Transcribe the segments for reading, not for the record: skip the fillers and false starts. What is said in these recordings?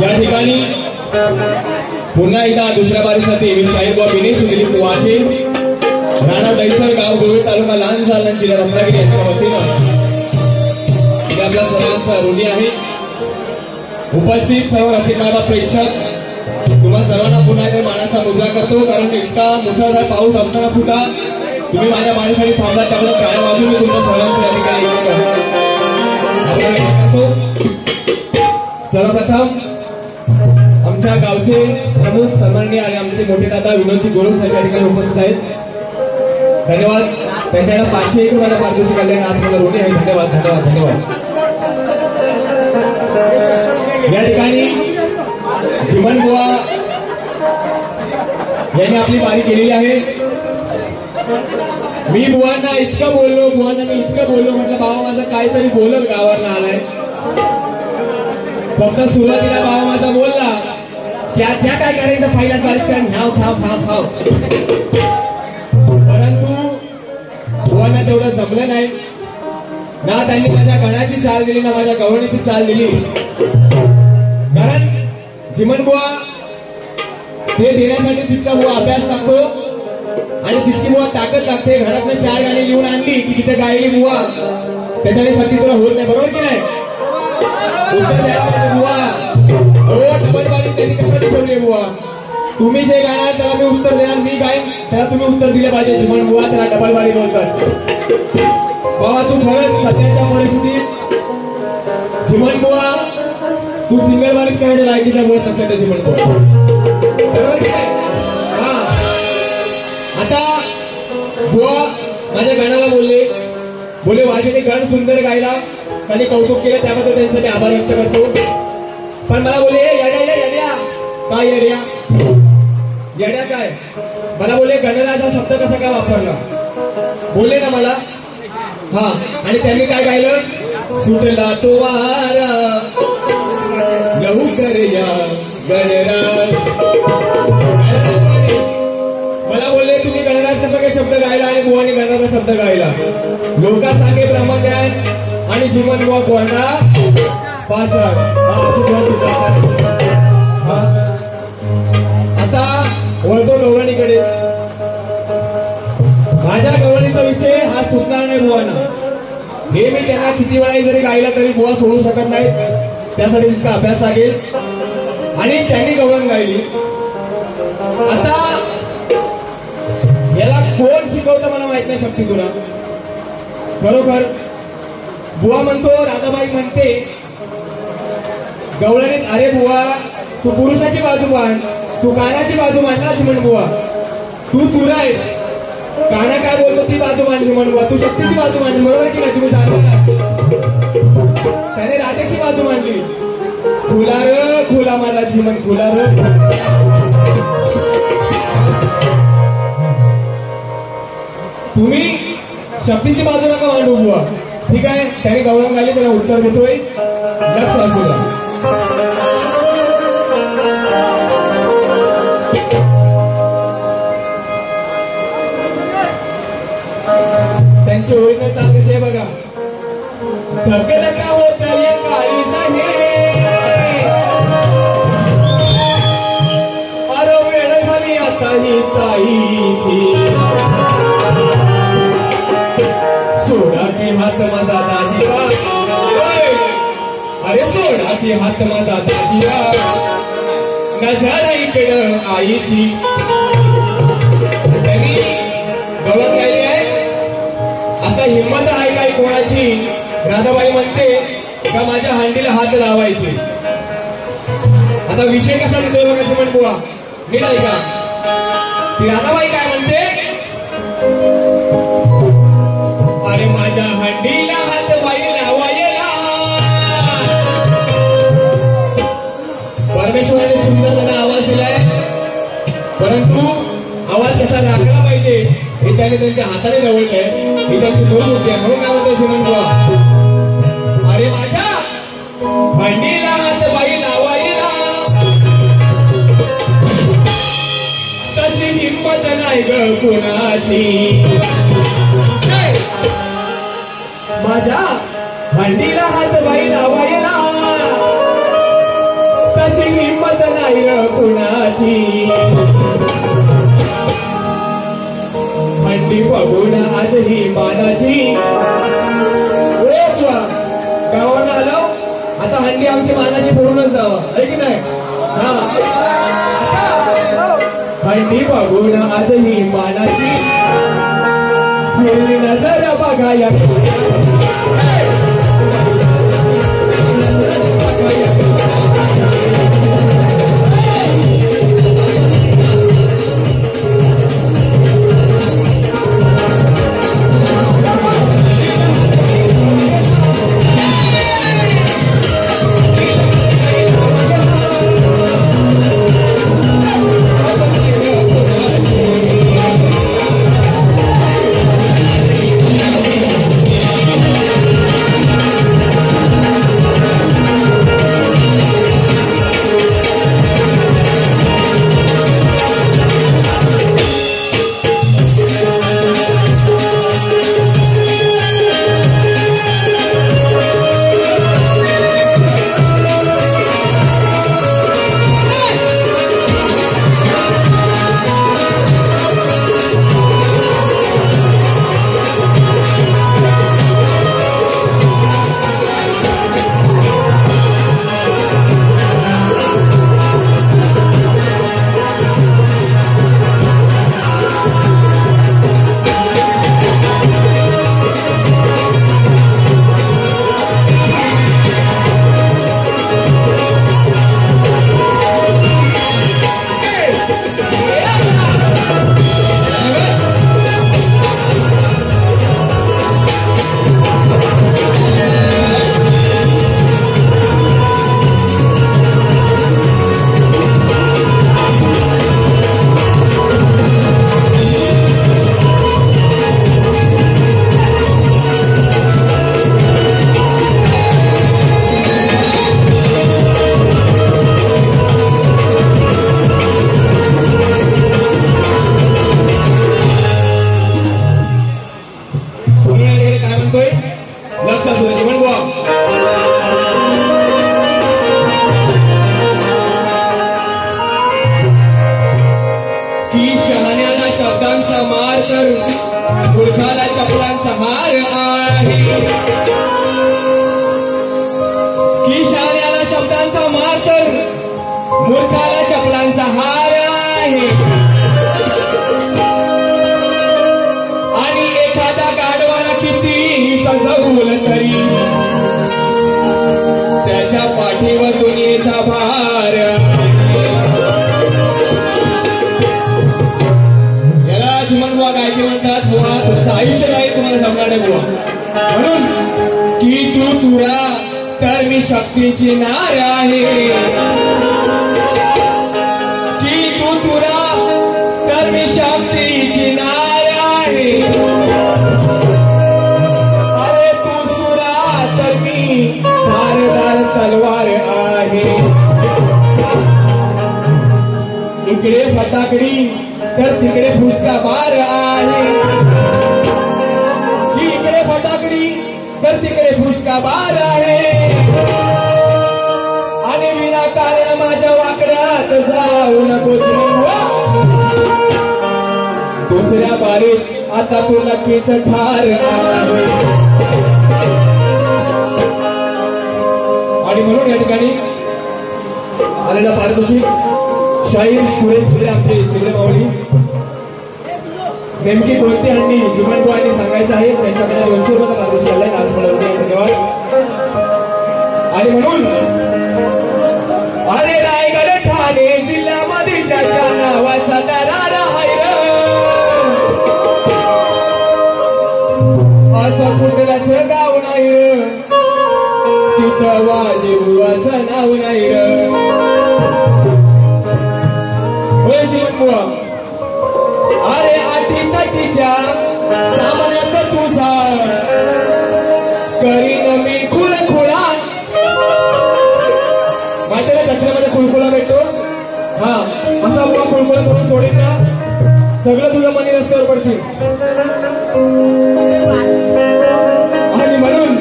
या ठिकाणी पुन्हा एकदा दुसऱ्या बारीसाठी मी शाहीर व बिनेश दिलीप वाजे राणा दैसर गाव गोवे तालुका लहान जालना जिल्हा रत्नागिरी यांच्या वतीनं आपल्या सर्वांचा ऋणी आहे. उपस्थित सर्व रसिकांना प्रेक्षक तुम्हा सर्वांना पुन्हा एकदा मानाचा मुजरा करतो, कारण इतका मुसळधार पाऊस असताना सुद्धा तुम्ही माझ्या माझ्यासाठी थांबला, त्यामुळे टाळ्या वाजून मी तुमच्या सर्वांचं या ठिकाणी सर्वप्रथम आमच्या गावचे प्रमुख सन्माननीय आणि आमचे मोठे दादा विनोदजी गोळू साहेब या ठिकाणी उपस्थित आहेत. धन्यवाद. त्यांच्याकडे 501 रुपयाला पारितोषिक आले आज मला ऋणी आहे. धन्यवाद धन्यवाद धन्यवाद. या ठिकाणी चिमण बुवा यांनी आपली बारी केलेली आहे. मी बुवांना इतकं बोललो म्हटलं बाबा माझं काहीतरी बोलत गावाला आलाय. फक्त सुरुवातीला बाबा माझा बोलला त्याच्या काय करायचं पहिल्याच बारीक काय ह्याव खाव परंतु बुवांना तेवढं जमलं नाही ना. त्यांनी माझ्या गणाची चाल दिली ना माझ्या गवळणीची चाल दिली. कारण चिमण बुवा ते देण्यासाठी तितका बुवा अभ्यास लागतो आणि तितकी बुवा ताकद लागते. घरातनं 4 गाणी लिहून आणली की तिथे गायली बुवा त्याच्याने साठी तुला होत नाही. बरोबर की नाही? उत्तर द्यायला बुवा हो डबल बारी त्यांनी कशासाठी ठेवली बुवा. तुम्ही जे गाणार त्याला मी उत्तर देणार, मी गाईन त्याला तुम्ही उत्तर दिले पाहिजे. चिमण बुवा त्याला डबल बारी बोलतात. बाबा तू खरंच सध्याच्या परिस्थितीत चिमण बुवा तू सिंगल बारीच करायच्या लायकीच्या मुळे सध्या चिमण बुवा. बरोबर की नाही? हा आता बुवा माझ्या गाण्याला बोलले वाजेने गाणं सुंदर गायला त्यांनी कौतुक केलं, त्याबद्दल त्यांच्यासाठी आभार व्यक्त करतो. पण मला बोलले येड्या काय येड्या काय मला बोलले गणराजा शब्द कसा काय वापरला बोलले ना मला. हा आणि त्यांनी काय गायलं सुटला तो वारा लवकर या गणराज. मला बोलले तुम्ही गणराज कसा काय शब्द गायला आणि बुवानी गणराजा शब्द गायला. लोका सांगे ब्रह्मज्ञान आणि जीवन बुवा कोरडा पाषाण. आता वळतो गवळणीकडे. माझ्या गवळणीचा विषय हा सुटणार नाही बुवांना. हे मी त्यांना किती वेळा जरी गायला तरी बुवा सोडू शकत नाही. त्यासाठी इतका अभ्यास लागेल आणि त्यांनी गवळण गायली. आता याला कोण शिकवतं मला माहित नाही. शक्ती तुला खरोखर बुवा म्हणतो राधाबाई म्हणते गवळणीत अरे बुवा तू पुरुषाची बाजू मान, तू कानाची बाजू मांडला चिमण बुवा. तू तुरा आहेस, काना काय बोलतो ती बाजू मांडली चिमण बुवा. तू शक्तीची बाजू मांडली. बरोबर की नाही? तुम्ही सांगा. त्याने राधेची बाजू मांडली. खुला मला चिमण खुलार. तुम्ही शक्तीची बाजू नका मांडू बुवा. ठीक आहे. त्याने गवळण गायली, त्याला उत्तर देतोय. लक्ष असू द्या. त्यांची ओळख चालते बघा. धक्का होत काळी जाणे अरे वेळ हाती हात माझा दाजीला नजर इकडं आईची त्यांनी गवत गायली आहे. आता हिंमत आहे काही कोणाची राधाबाई म्हणते का माझ्या हांडीला हात लावायचे. आता विषय कसा देतोय बघा चिमण बुवा नीट ऐका. ती राधाबाई काय म्हणते, अरे माझ्या हांडीला हात बाई लावायला. परमेश्वराने सुंदर त्यांना आवाज दिलाय, परंतु आवाज कसा राखला पाहिजे हे त्याने त्यांच्या हाताने निवडलंय. ही त्यांची दोन होती म्हणून काय म्हणतो चिमण बुवा, अरे माझ्या हांडीला हात बाई लावायला. तशी हिंमत नाही ग कुणाची, माझ्या हांडीला हात बाई लावायला. तशी हिंमत नाही ग कुणाची. हंडी बघून आज ही मानाची. गावाला आलो आता हंडी आमची मानाची पडूनच जावं आहे की नाही. हंडी बघून आज ही मानाची. फिरली नजर बघा या मूर्खाला चपलांचा हार आहे. की शाळेला शब्दांचा मार तर मूर्खाला चपलांचा हार आहे. आणि एखादा गाढवाला कितीही सजवलं तरी त्याच्या पाठीवर दुनियेचा भार. याला चिमण बुवा गायकी म्हणतात. बुवा तुमचं आयुष्य नाही तुम्हाला जमणार नाही बुवा. म्हणून की तू तुरा तर मी शक्तीची नार आहे. की तू तुरा तर मी शक्तीची नार आहे. अरे तू सुरा तर मी धारदार तलवार आहे. इकडे फटाकडी तर तिकडे फुसका बार आहे. इकडे फटाकडी तर तिकडे फुसका बार आहे. आणि विनाकारण माझ्या वाकड्यात जाऊ नको. दुसऱ्या बारीत आता तू नक्कीच ठार आहे. आणि म्हणून या ठिकाणी आलेला पारितोषिक शाहीर सुरेश झिरे आमचे चिमणे माऊली नेमकी कोणती हंडी जिमनबुवांनी सांगायचं आहे त्यांच्याकडे 200 रुपयाचा पारितोषिक आलाय आज म्हणून धन्यवाद. आणि म्हणून अरे रायगड ठाणे जिल्ह्यामध्ये ज्याच्या नावाचा दरारा आहे असं कुठलाच गाव नाही तिथं वाजेबुवाचं नाव नाही होय जिमनबुवा. अरे आठी तटीच्या सामन्यात तुझा करीन मी खुळखुळा माझ्या कचऱ्यामध्ये खुळखुळा भेटतो हा असा बुवा खुळखुळा करून सोडेल ना सगळं तुझं मनी रस्त्यावर पडतील. आणि म्हणून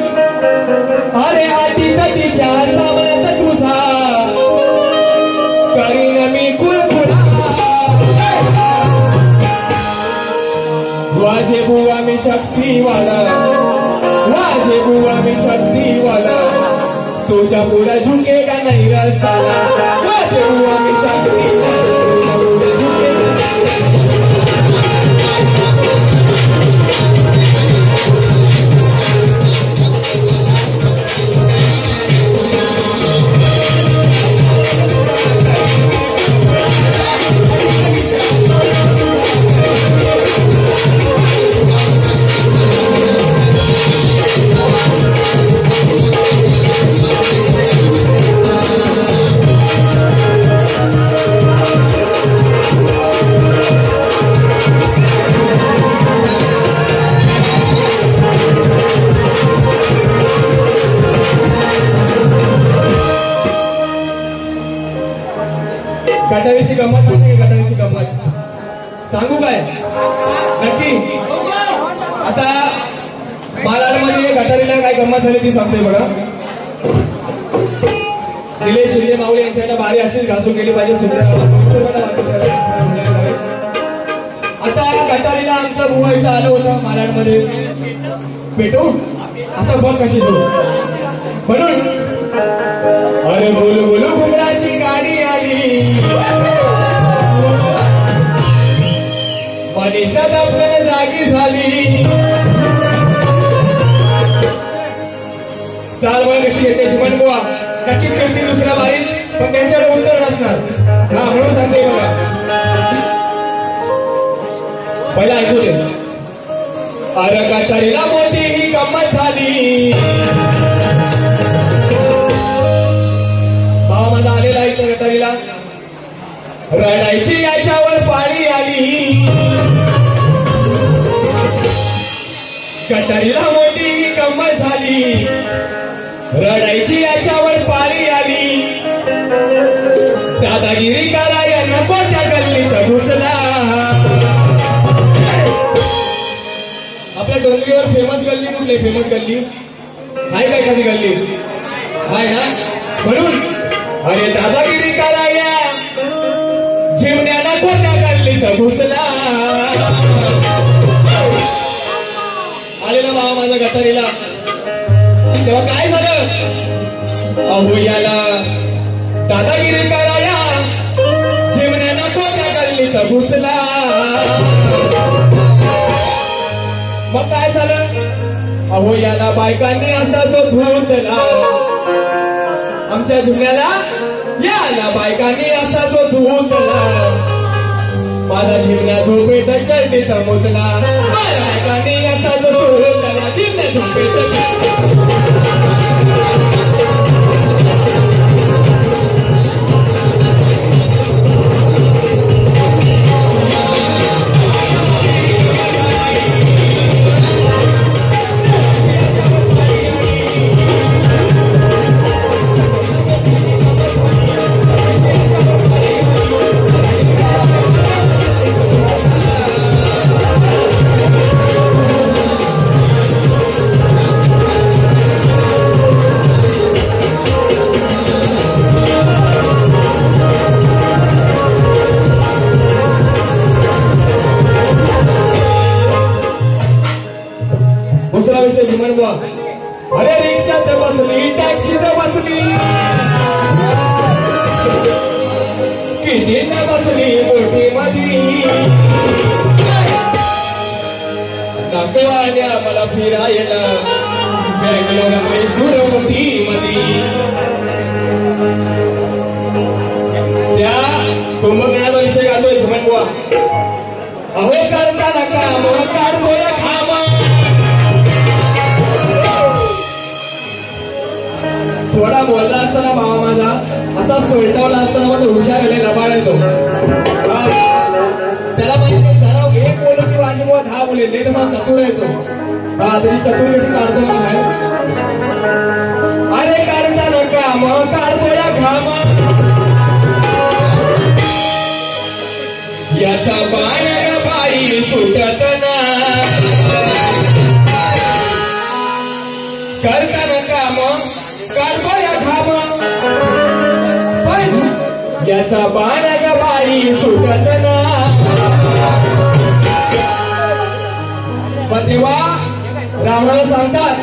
अरे आठी तटीच्या सामन्यात तुझा करीन मी खुळखुळा वाजे बुवा मी शक्तीवाला वाजे बुवा मी शक्तीवाला तुझ्या पुढे झुकेगा नाही रस्ताला वाजे बुवा मी शक्तीवाला गटारीची गंमत माहिती का? गटारीची गंमत सांगू काय नक्की? आता मालाडमध्ये गटारीला काय गंमत झाली ती सांगतोय बघा. निलेश शिंदे माऊली यांच्याकडे बारी अशीच घासून गेली पाहिजे सुंदर. आता गटारीला आमचा बुवा इथं आलं होतं मालाडमध्ये भेटू. आता बघ कशी जाऊ म्हणून अरे बोलू बोलू घुमराची गाडी आली मनीषा आपल्याला जागी झाली. चाल बघ कशी येते जिमनबुवा नक्कीच खेळतील दुसऱ्या बारीत पण त्यांच्याकडे उत्तर नसणार हा म्हणून सांगते बघा. पहिला ऐकू दे. अरे गटारीला मोठी ही गंमत झाली माझा आलेला आहे तर गटारीला रडायची याच्यावर पाळी आली गटारीला मोठी ही गंमत झाली रडायची याच्यावर पाळी आली दादागिरी कराया नको त्या गल्लीचा घुसला. आपल्या डोंगरीवर फेमस गल्ली कुठली फेमस गल्ली आहे काय कधी गल्ली आहे ना म्हणून अरे दादागिरी कराया जिमण्याला खोट्या गल्लीत घुसला. आलेला भावा माझ्या गटारीला तेव्हा काय झालं अहो याला दादागिरी कराया जिमण्याला खोट्या गल्लीत घुसला. मग काय झालं अहो याला बायकांनी असा जो धुतला आमच्या झुमण्याला याला बायकांनी असा जो धुतला माझा झिमण्या झोपेत चढलीत मुतला माझ्या बायकांनी असा जो धुतला झिमण्या झोपेत मैत्रीण बसली बोटी मधी नागवाल्या मला फिरायला मैसूर मोठी मधी त्या कुंभकर्णाचा विषय घालतोय झिमन बुवा अहो करताना काम काढतोय खामा थोडा बोलला असताना भावा माझा असा सोलटावला असताना म्हणजे हुशार आले लबाड येतो त्याला माहिती जरा एक बोललो की माझी बुवा 10 बोले ते तसा चतुर येतो त्याची चतुर कशी काढतो बाहेर अरे काढताना काम काढतोय घामा याचा बाण बाई सुटत ना करताना काम काढतोय घामा पण याचा बाण बाई सुटत ना मग तेव्हा रावणाला सांगतात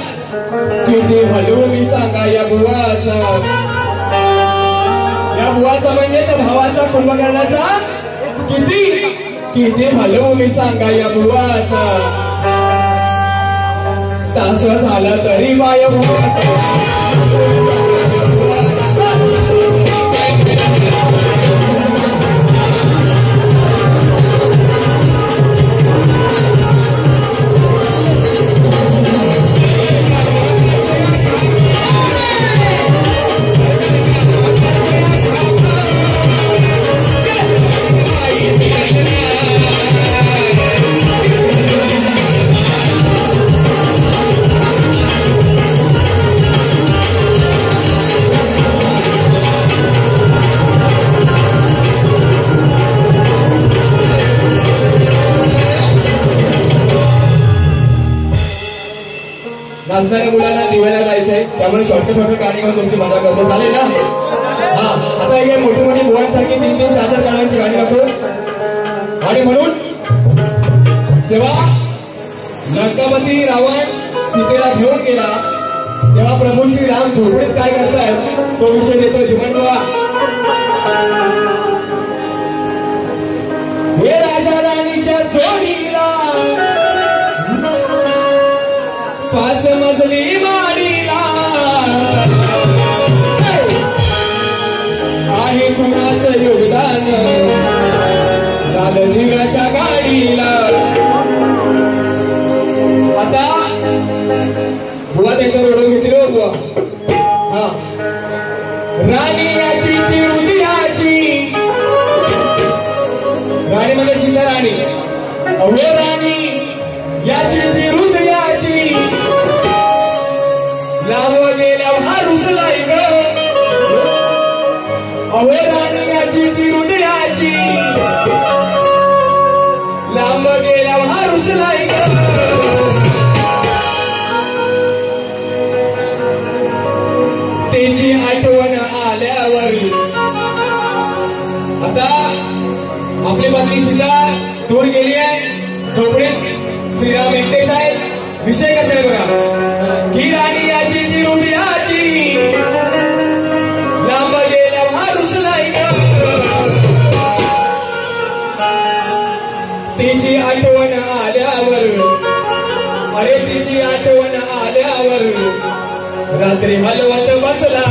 की ते हलवून मी सांगा या बुवाचा म्हणजे त्या भावाचा कुंभकर्णाचा किती हलवून मी सांगा या बुवाचा तास झाला तरी माय नाचणाऱ्या मुलांना दिवायला जायचंय त्यामुळे शॉर्ट गाणी घेऊन तुमची मजा करतो चालेल ना हा आता हे मोठी मोठी बुवांसारखी 3-3 4-4 गाण्यांची गाणी नको आणि म्हणून जेव्हा लंकापती रावण सीतेला घेऊन गेला तेव्हा प्रभू श्री राम झोपडीत काय करतायत तो विषय देतो झिमन बुवा हे राजा राणीच्या जोडीला 5 मजली माडीला आहे कुणाचं योगदान झालं दिव्याच्या गाडीला आता बुवा त्याच्या रोडून घेतली हो बुवा हा राणी याची ती हृदयाची राणी म्हणजे सीता राणी अहो राणी याची ती हृदयाची लांब गेल्या हा रुसलाई ग अहो राणी याची ती हृदयाची लांब गेल्या हा रुसलाई ग त्याची आठवण आल्यावर आता आपली पत्नी सीता दूर गेली आहे झोपडीत श्रीराम एकटेच आहेत विषय कसा आहे बघा ही राणी याची ती हृदयाची लांब गेल्या हा रुसलाई ग तिची आठवण आल्यावर अरे तिची आठवण आल्यावर रात्री हलवत बसला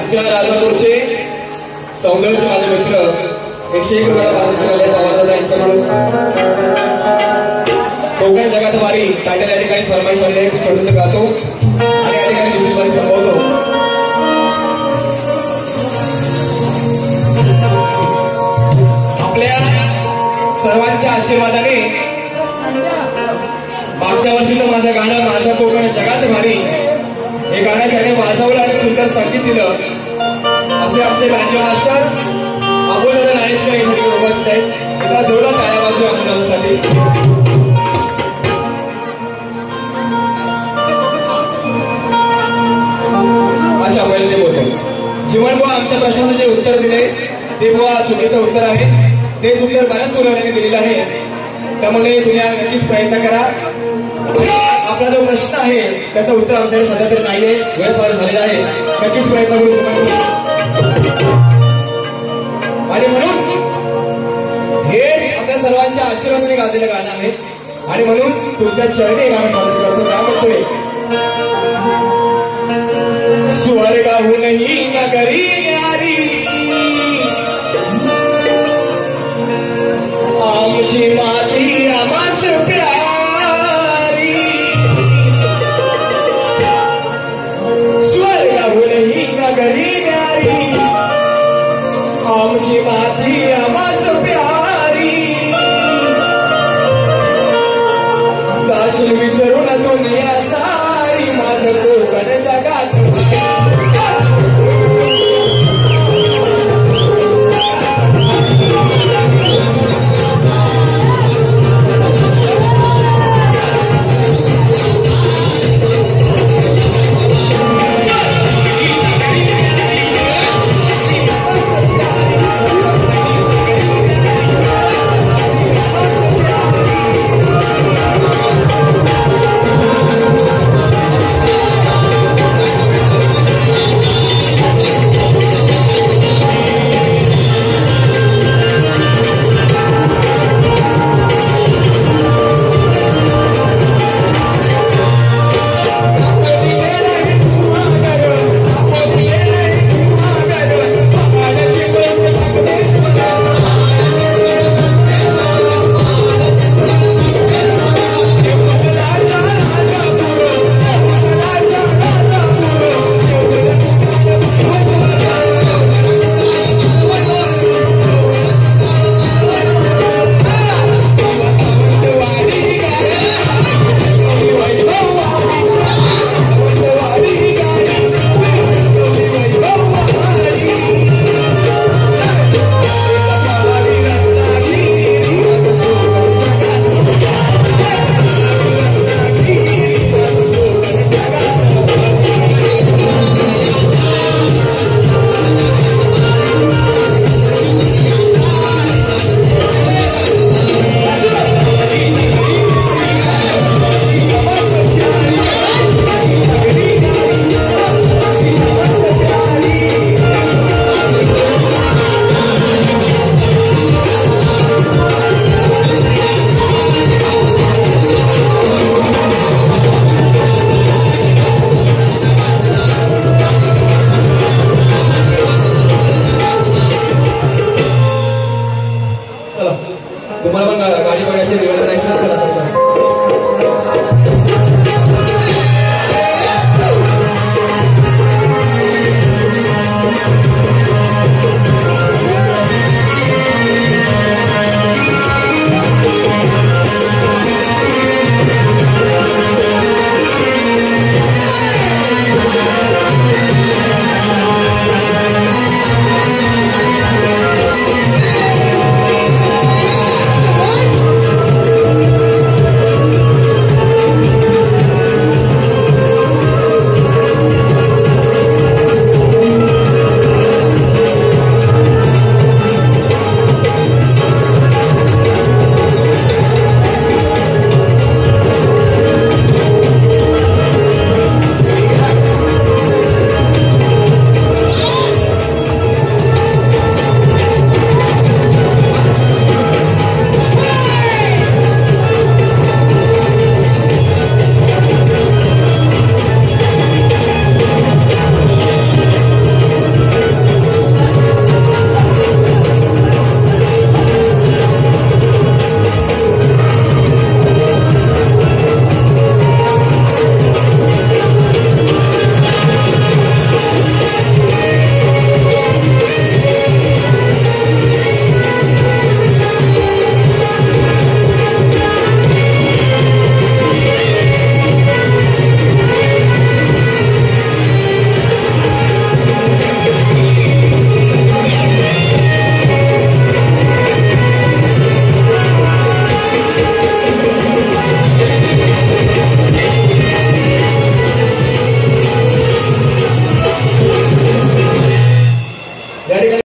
आमच्या राजापूरचे सौंदर्याचे माझे मित्र 101 रुपयाला पारितोषिक आले पवारदादा यांच्याकडून कोकण जगात वारी टायटल या ठिकाणी फरमाईश आलेली आहे. छोटंसं गातो आणि या ठिकाणी दुसरी वारी संपवतो. आपल्या सर्वांच्या आशीर्वादाने मागच्या वर्षीचं माझं गाणं माझं कोकण जगात भारी हे गाणं ज्याने वाजवलं आणि सुंदर संगीत दिलं असे आमचे बँजो मास्टर अबोलदादा नाणेसकर यांच्याकडे उपस्थित आहेत. एका जोरदार टाळ्या वाजू अबोलदादासाठी. अच्छा पहिले ते बोलतो. जीवनबुवा आमच्या प्रश्नाचं जे उत्तर दिले ते बुवा चुकीचं उत्तर आहे. तेच उत्तर बऱ्याच मुलांनी दिलेलं आहे. त्यामुळे तुम्ही नक्कीच प्रयत्न करा. आपला जो प्रश्न आहे त्याचं उत्तर आमच्याकडे सध्या तरी नाहीये. वेळ फार झालेला आहे. नक्कीच प्रयत्न करू शकतो. आणि म्हणून हे आपल्या सर्वांच्या आशीर्वादाने गाजलेलं गाणं आहे आणि म्हणून तुमच्या चरणी गाणं सादर करतो. काय म्हणतोय